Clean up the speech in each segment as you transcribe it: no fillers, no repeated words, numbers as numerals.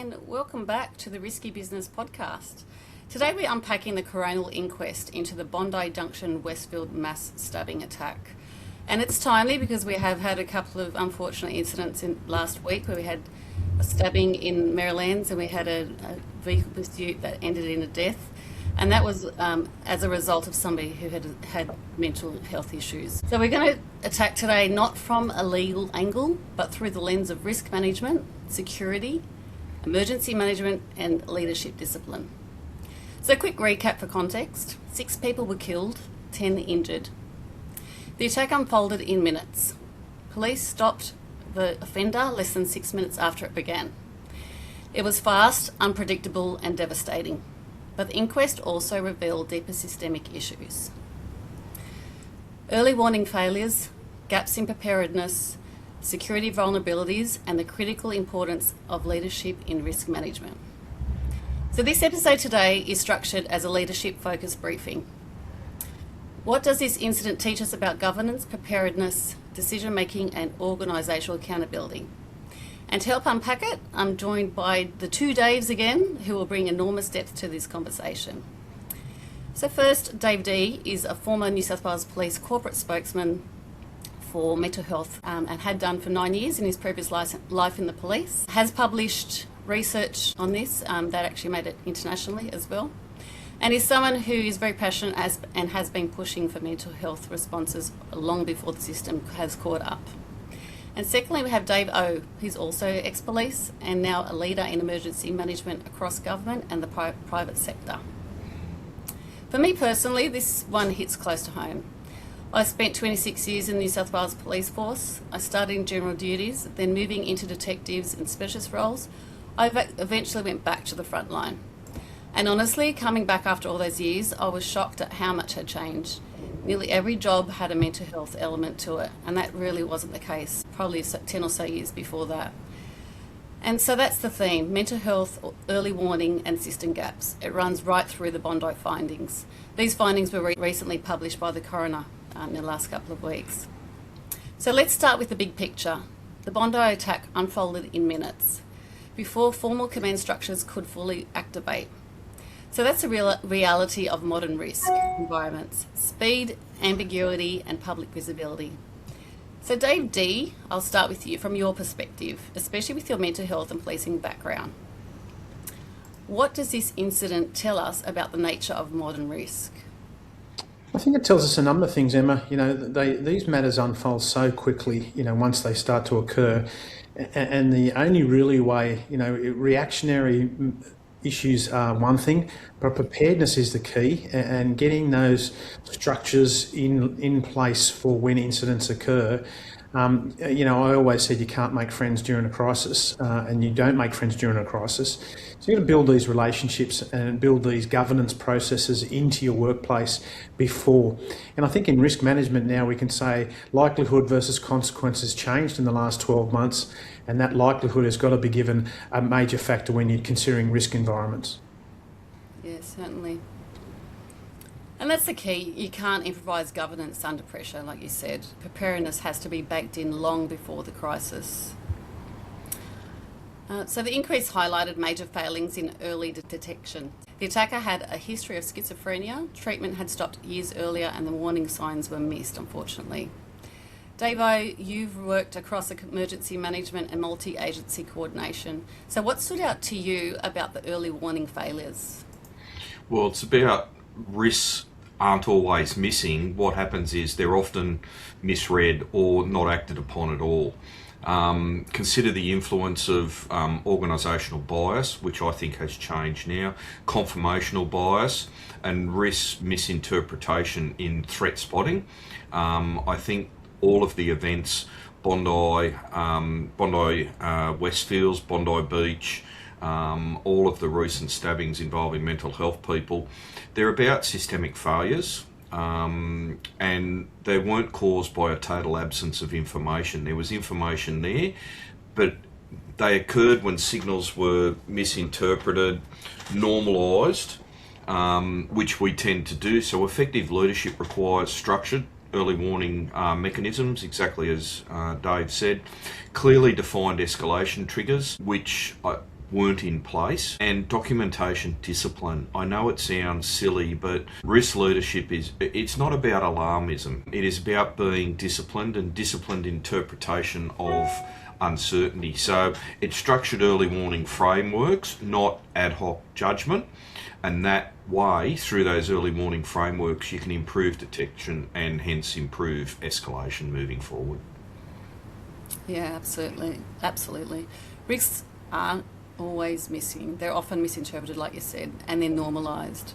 and welcome back to the Risky Business podcast. Today we're unpacking the coronial inquest into the Bondi Junction Westfield mass stabbing attack. And it's timely because we have had a couple of unfortunate incidents in last week where we had a stabbing in Maryland and we had a vehicle pursuit that ended in a death. And that was as a result of somebody who had mental health issues. So we're going to attack today not from a legal angle, but through the lens of risk management, security, emergency management, and leadership discipline. So a quick recap for context. 6 people were killed, 10 injured. The attack unfolded in minutes. Police stopped the offender less than 6 minutes after it began. It was fast, unpredictable, and devastating. But the inquest also revealed deeper systemic issues. Early warning failures, gaps in preparedness, security vulnerabilities, and the critical importance of leadership in risk management. So this episode today is structured as a leadership-focused briefing. What does this incident teach us about governance, preparedness, decision-making, and organisational accountability? And to help unpack it, I'm joined by the 2 Daves again, who will bring enormous depth to this conversation. So first, Dave D is a former New South Wales Police corporate spokesman for mental health and had done for 9 years in his previous life in the police. Has published research on this that actually made it internationally as well. And is someone who is very passionate and has been pushing for mental health responses long before the system has caught up. And secondly, we have Dave O, who's also ex-police and now a leader in emergency management across government and the private sector. For me personally, this one hits close to home. I spent 26 years in the New South Wales Police Force. I started in general duties, then moving into detectives and specialist roles, I eventually went back to the front line. And honestly, coming back after all those years, I was shocked at how much had changed. Nearly every job had a mental health element to it, and that really wasn't the case, probably 10 or so years before that. And so that's the theme, mental health, early warning and system gaps. It runs right through the Bondi findings. These findings were recently published by the coroner in the last couple of weeks. So let's start with the big picture. The Bondi attack unfolded in minutes, before formal command structures could fully activate. So that's the reality of modern risk environments: speed, ambiguity, and public visibility. So Dave D, I'll start with you from your perspective, especially with your mental health and policing background. What does this incident tell us about the nature of modern risk? I think it tells us a number of things, Emma. These matters unfold so quickly, once they start to occur. And the only really way, reactionary issues are one thing, but preparedness is the key, and getting those structures in place for when incidents occur. I always said you can't make friends during a crisis, and you don't make friends during a crisis. So you've got to build these relationships and build these governance processes into your workplace before. And I think in risk management now we can say likelihood versus consequences changed in the last 12 months, and that likelihood has got to be given a major factor when you're considering risk environments. Yeah, certainly. And that's the key. You can't improvise governance under pressure, like you said. Preparedness has to be baked in long before the crisis. So the inquest highlighted major failings in early detection. The attacker had a history of schizophrenia. Treatment had stopped years earlier and the warning signs were missed, unfortunately. Davo, you've worked across emergency management and multi-agency coordination. So what stood out to you about the early warning failures? Well, it's about risks aren't always missing. What happens is they're often misread or not acted upon at all. Consider the influence of organisational bias, which I think has changed now, confirmational bias, and risk misinterpretation in threat spotting. I think all of the events, Bondi Westfields, Bondi Beach, all of the recent stabbings involving mental health people, they're about systemic failures, and they weren't caused by a total absence of information. There was information there, but they occurred when signals were misinterpreted, normalised, which we tend to do. So effective leadership requires structured early warning mechanisms, exactly as Dave said, clearly defined escalation triggers, which weren't in place, and documentation discipline. I know it sounds silly, but risk leadership it's not about alarmism. It is about being disciplined and disciplined interpretation of uncertainty. So it's structured early warning frameworks, not ad hoc judgment. And that way, through those early warning frameworks, you can improve detection and hence improve escalation moving forward. Yeah, absolutely. Risks aren't always missing. They're often misinterpreted, like you said, and they're normalised.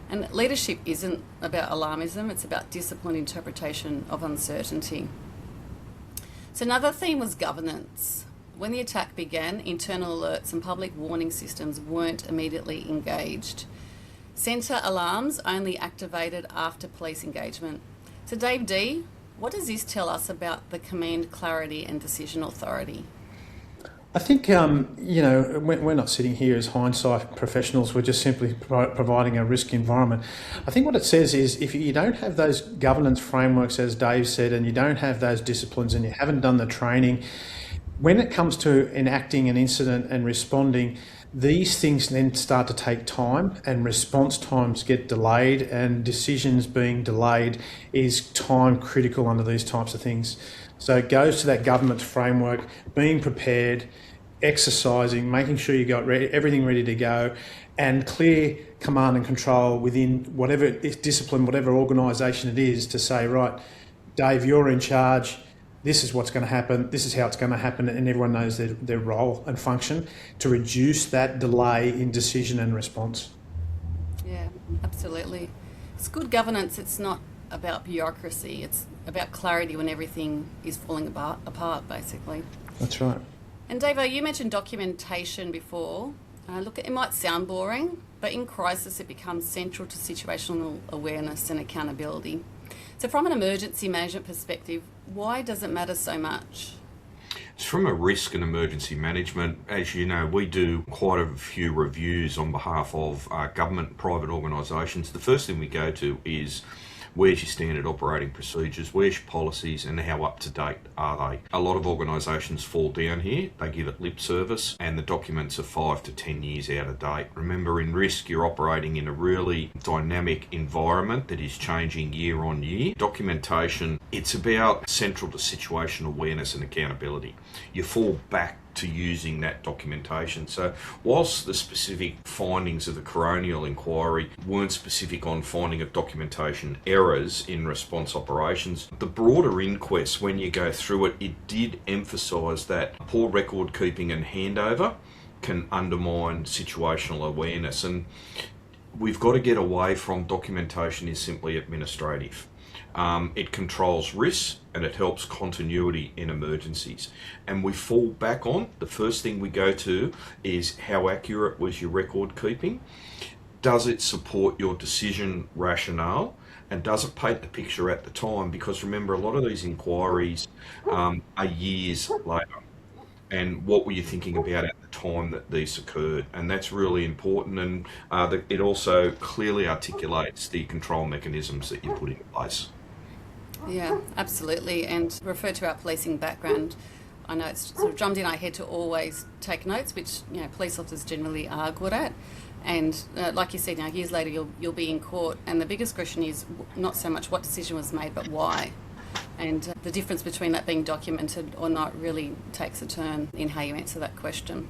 And leadership isn't about alarmism, it's about disciplined interpretation of uncertainty. So another theme was governance. When the attack began, internal alerts and public warning systems weren't immediately engaged. Centre alarms only activated after police engagement. So Dave D, what does this tell us about the command clarity and decision authority? I think, we're not sitting here as hindsight professionals, we're just simply providing a risk environment. I think what it says is if you don't have those governance frameworks, as Dave said, and you don't have those disciplines and you haven't done the training, when it comes to enacting an incident and responding, these things then start to take time and response times get delayed, and decisions being delayed is time critical under these types of things. So it goes to that government framework, being prepared, exercising, making sure you got everything ready to go, and clear command and control within whatever discipline, whatever organisation it is, to say, right, Dave, you're in charge, this is what's going to happen, this is how it's going to happen, and everyone knows their role and function to reduce that delay in decision and response. Yeah, absolutely. It's good governance, it's not about bureaucracy, it's about clarity when everything is falling apart basically. That's right. And Davo, you mentioned documentation before. Look, it might sound boring, but in crisis it becomes central to situational awareness and accountability. So from an emergency management perspective, why does it matter so much? It's from a risk and emergency management. As you know, we do quite a few reviews on behalf of government and private organisations. The first thing we go to is, where's your standard operating procedures, where's your policies, and how up to date are they? A lot of organisations fall down here, they give it lip service, and the documents are 5 to 10 years out of date. Remember, in risk, you're operating in a really dynamic environment that is changing year on year. Documentation, it's about central to situational awareness and accountability. You fall back to using that documentation. So whilst the specific findings of the coronial inquiry weren't specific on finding of documentation errors in response operations, the broader inquest, when you go through it, it did emphasise that poor record keeping and handover can undermine situational awareness, and we've got to get away from documentation is simply administrative. It controls risks and it helps continuity in emergencies. And we fall back on, the first thing we go to is how accurate was your record keeping? Does it support your decision rationale? And does it paint the picture at the time? Because remember, a lot of these inquiries are years later. And what were you thinking about at the time that these occurred? And that's really important. And it also clearly articulates the control mechanisms that you put in place. Yeah, absolutely. And refer to our policing background. I know it's sort of drummed in our head to always take notes, which police officers generally are good at. And like you said, years later you'll be in court, and the biggest question is not so much what decision was made, but why. And the difference between that being documented or not really takes a turn in how you answer that question.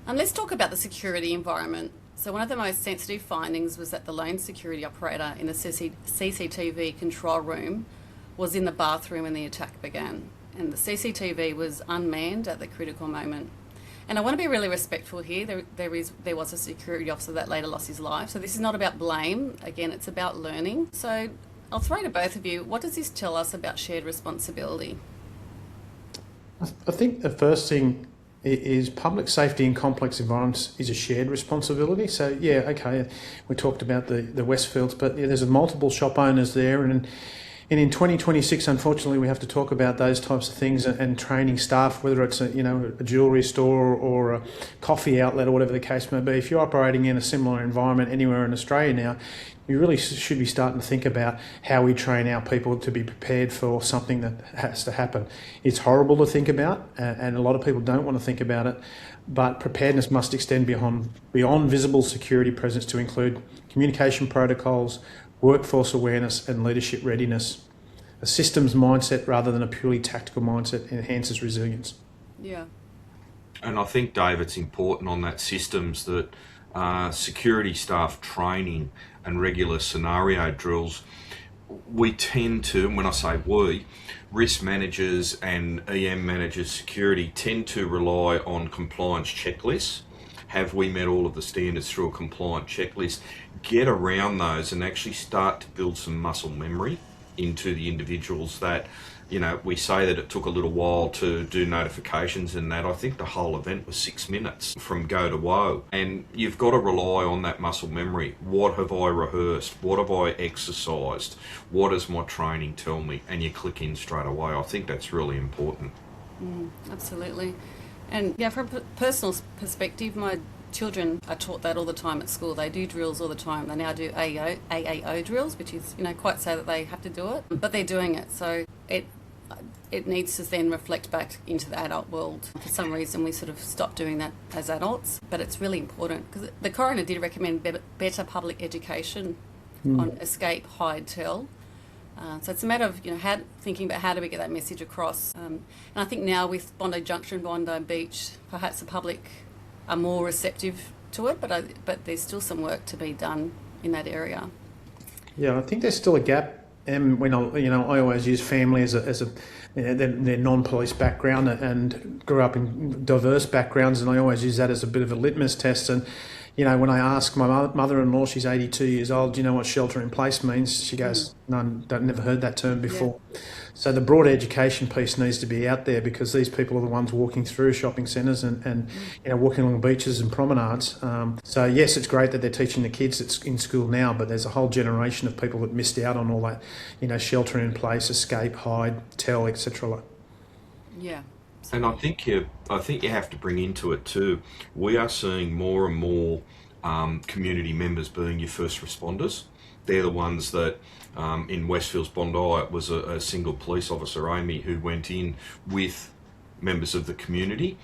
Let's talk about the security environment. So one of the most sensitive findings was that the lone security operator in the CCTV control room was in the bathroom when the attack began, and the CCTV was unmanned at the critical moment. And I want to be really respectful here. There was a security officer that later lost his life, so this is not about blame. Again, it's about learning. So I'll throw to both of you. What does this tell us about shared responsibility? I think the first thing is public safety in complex environments is a shared responsibility. So yeah, okay, we talked about the Westfields, but there's multiple shop owners there, and And in 2026, unfortunately, we have to talk about those types of things and training staff, whether it's a jewellery store or a coffee outlet or whatever the case may be. If you're operating in a similar environment anywhere in Australia now, we really should be starting to think about how we train our people to be prepared for something that has to happen. It's horrible to think about, and a lot of people don't want to think about it, but preparedness must extend beyond visible security presence to include communication protocols, workforce awareness and leadership readiness. A systems mindset rather than a purely tactical mindset enhances resilience. Yeah. And I think, Dave, it's important on that systems that security staff training and regular scenario drills, we tend to, and when I say we, risk managers and EM managers, security, tend to rely on compliance checklists. Have we met all of the standards through a compliant checklist? Get around those and actually start to build some muscle memory into the individuals that, we say that it took a little while to do notifications and that. I think the whole event was 6 minutes from go to woe. And you've got to rely on that muscle memory. What have I rehearsed? What have I exercised? What does my training tell me? And you click in straight away. I think that's really important. Absolutely. And yeah, from a personal perspective, my children are taught that all the time at school. They do drills all the time. They now do AAO drills, which is, quite sad that they have to do it, but they're doing it. So it needs to then reflect back into the adult world. For some reason, we sort of stopped doing that as adults, but it's really important because the coroner did recommend better public education on escape, hide, tell. So it's a matter of thinking about how do we get that message across. And I think now with Bondi Junction, Bondi Beach, perhaps the public are more receptive to it, but there's still some work to be done in that area. Yeah, I think there's still a gap. And when I always use family as a their non-police background and grew up in diverse backgrounds, and I always use that as a bit of a litmus test. And when I ask my mother-in-law, she's 82 years old, do you know what shelter in place means? She goes, no, never heard that term before. Yeah. So the broad education piece needs to be out there because these people are the ones walking through shopping centres and walking along beaches and promenades. So yes, it's great that they're teaching the kids it's in school now, but there's a whole generation of people that missed out on all that, shelter in place, escape, hide, tell, etc. Yeah. And I think you have to bring into it too. We are seeing more and more community members being your first responders. They're the ones that in Westfield's Bondi, it was a single police officer, Amy, who went in with members of the community.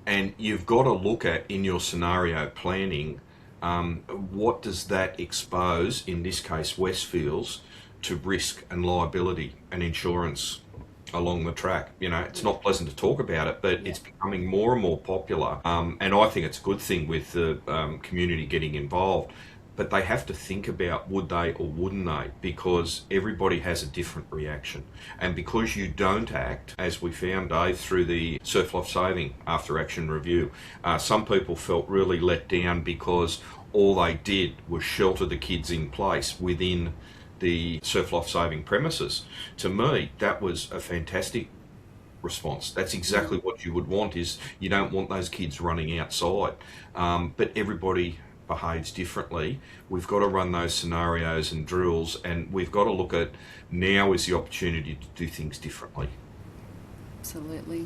And you've got to look at, in your scenario planning, what does that expose, in this case Westfield's, to risk and liability and insurance along the track. It's not pleasant to talk about it, but it's becoming more and more popular. And I think it's a good thing with the community getting involved. But they have to think about would they or wouldn't they, because everybody has a different reaction. And because you don't act, as we found, Dave, through the surf life saving after action review, some people felt really let down because all they did was shelter the kids in place within the surf life saving premises. To me, that was a fantastic response. That's exactly what you would want. Is you don't want those kids running outside, but everybody behaves differently. We've got to run those scenarios and drills, and we've got to look at now is the opportunity to do things differently. Absolutely.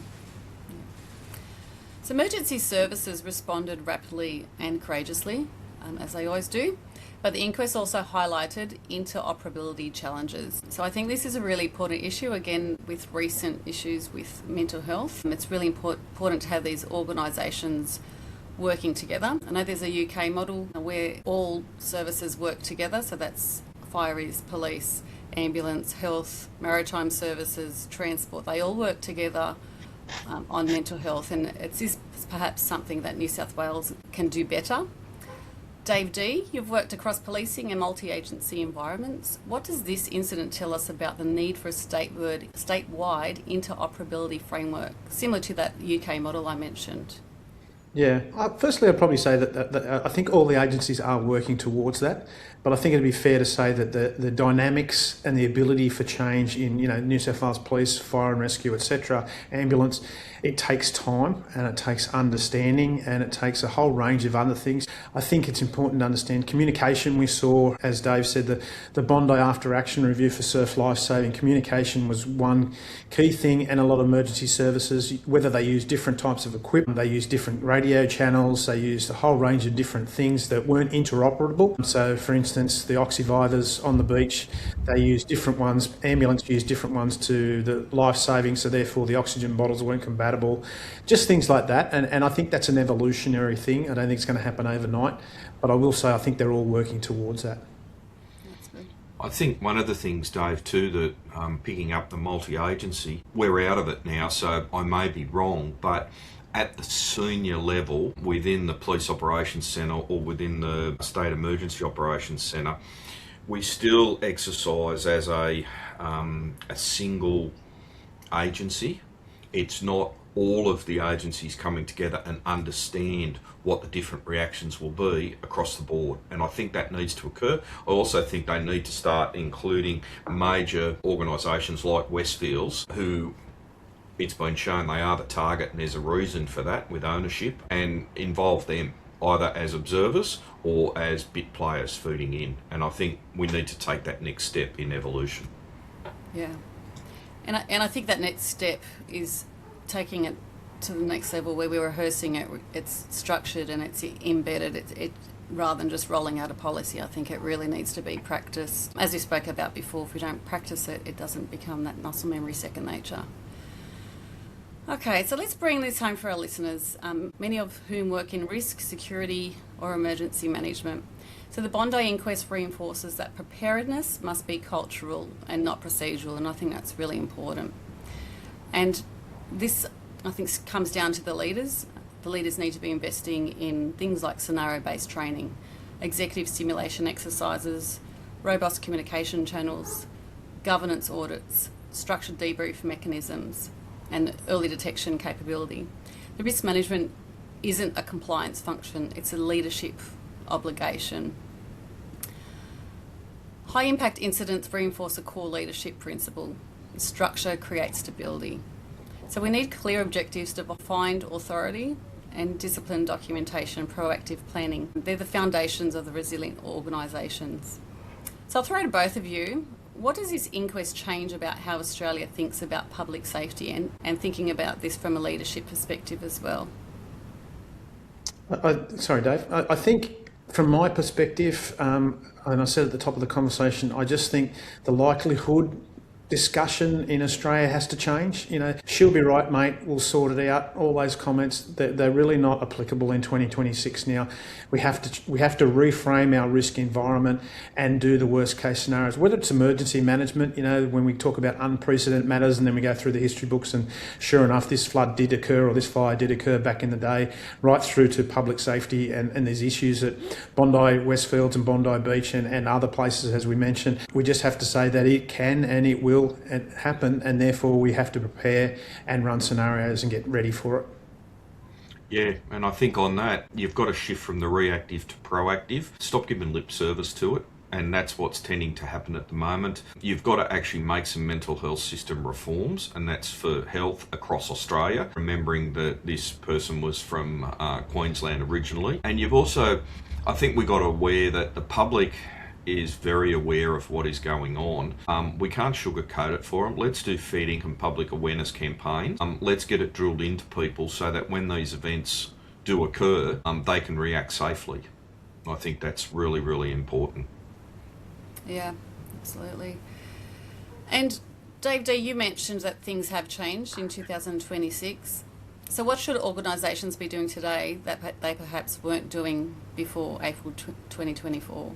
So emergency services responded rapidly and courageously, as they always do. But the inquest also highlighted interoperability challenges. So I think this is a really important issue, again, with recent issues with mental health. It's really important to have these organisations working together. I know there's a UK model where all services work together, so that's fireys, police, ambulance, health, maritime services, transport. They all work together on mental health, and it's perhaps something that New South Wales can do better. Dave D, you've worked across policing and multi-agency environments. What does this incident tell us about the need for a statewide interoperability framework, similar to that UK model I mentioned? Yeah. Firstly, I'd probably say that I think all the agencies are working towards that, but I think it'd be fair to say that the dynamics and the ability for change in New South Wales Police, Fire and Rescue, etc., ambulance, it takes time and it takes understanding and it takes a whole range of other things. I think it's important to understand communication. We saw, as Dave said, the Bondi After Action Review for Surf Lifesaving. Communication was one key thing, and a lot of emergency services, whether they use different types of equipment, they use different radio channels, they used a whole range of different things that weren't interoperable. So, for instance, the oxyvivors on the beach, they use different ones. Ambulance used different ones to the life-saving, so therefore the oxygen bottles weren't compatible. Just things like that. And I think that's an evolutionary thing. I don't think it's going to happen overnight. But I will say I think they're all working towards that. That's good. I think one of the things, Dave, too, that picking up the multi-agency, we're out of it now, so I may be wrong, but at the senior level within the Police Operations Centre or within the State Emergency Operations Centre, we still exercise as a single agency. It's not all of the agencies coming together and understand what the different reactions will be across the board. And I think that needs to occur. I also think they need to start including major organisations like Westfields, who it's been shown they are the target and there's a reason for that with ownership, and involve them either as observers or as bit players feeding in. And I think we need to take that next step in evolution. Yeah. And I think that next step is taking it to the next level where we're rehearsing it. It's structured and it's embedded. It rather than just rolling out a policy. I think it really needs to be practiced. As we spoke about before, if we don't practice it, it doesn't become that muscle memory second nature. Okay, so let's bring this home for our listeners, many of whom work in risk, security or emergency management. So the Bondi Inquest reinforces that preparedness must be cultural and not procedural, and I think that's really important. And this, I think, comes down to the leaders. The leaders need to be investing in things like scenario-based training, executive simulation exercises, robust communication channels, governance audits, structured debrief mechanisms, and early detection capability. The risk management isn't a compliance function, it's a leadership obligation. High impact incidents reinforce a core leadership principle. Structure creates stability. So we need clear objectives to find authority and disciplined documentation and proactive planning. They're the foundations of the resilient organisations. So I'll throw to both of you. What does this inquest change about how Australia thinks about public safety and thinking about this from a leadership perspective as well? Sorry, Dave. I think from my perspective, and I said at the top of the conversation, I just think the likelihood discussion in Australia has to change. She'll be right, mate, we'll sort it out. All those comments, they're really not applicable in 2026 now. We have to reframe our risk environment and do the worst case scenarios, whether it's emergency management, when we talk about unprecedented matters and then we go through the history books and sure enough this flood did occur or this fire did occur back in the day, right through to public safety and there's issues at Bondi Westfields and Bondi Beach and other places, as we mentioned. We just have to say that it can and it will happen, and therefore we have to prepare and run scenarios and get ready for it. Yeah, and I think on that, you've got to shift from the reactive to proactive. Stop giving lip service to it, and that's what's tending to happen at the moment. You've got to actually make some mental health system reforms, and that's for health across Australia, remembering that this person was from Queensland originally. And you've also, I think we got to aware that the public is very aware of what is going on. We can't sugarcoat it for them. Let's do fair income public awareness campaigns. Let's get it drilled into people so that when these events do occur, they can react safely. I think that's really, really important. Yeah, absolutely. And Dave D, you mentioned that things have changed in 2026. So what should organisations be doing today that they perhaps weren't doing before April 2024?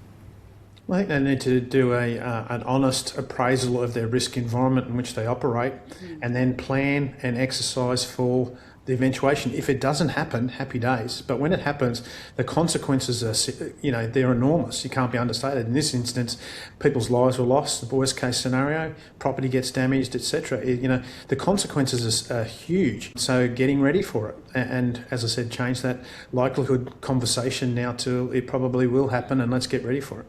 I think they need to do an honest appraisal of their risk environment in which they operate and then plan and exercise for the eventuation. If it doesn't happen, happy days. But when it happens, the consequences are, they're enormous. You can't be understated. In this instance, people's lives were lost. The worst case scenario, property gets damaged, etc. The consequences are huge. So getting ready for it, and as I said, change that likelihood conversation now to it probably will happen, and let's get ready for it.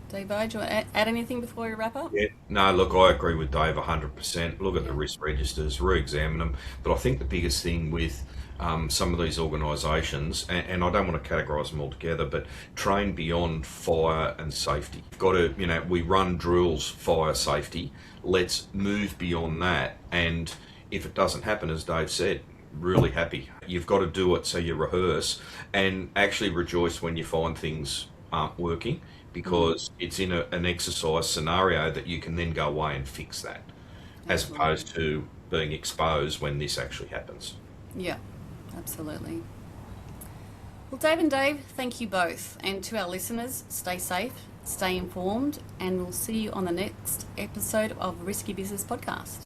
Dave, do you want to add anything before we wrap up? Yeah, no, look, I agree with Dave 100%. Look at the risk registers, re-examine them. But I think the biggest thing with some of these organisations, and I don't want to categorise them all together, but train beyond fire and safety. You've got to, we run drills, fire, safety. Let's move beyond that. And if it doesn't happen, as Dave said, really happy. You've got to do it, so you rehearse and actually rejoice when you find things aren't working, because it's in an exercise scenario that you can then go away and fix that, as opposed to being exposed when this actually happens. Yeah, absolutely. Well, Dave and Dave, thank you both. And to our listeners, stay safe, stay informed, and we'll see you on the next episode of Risky Business Podcast.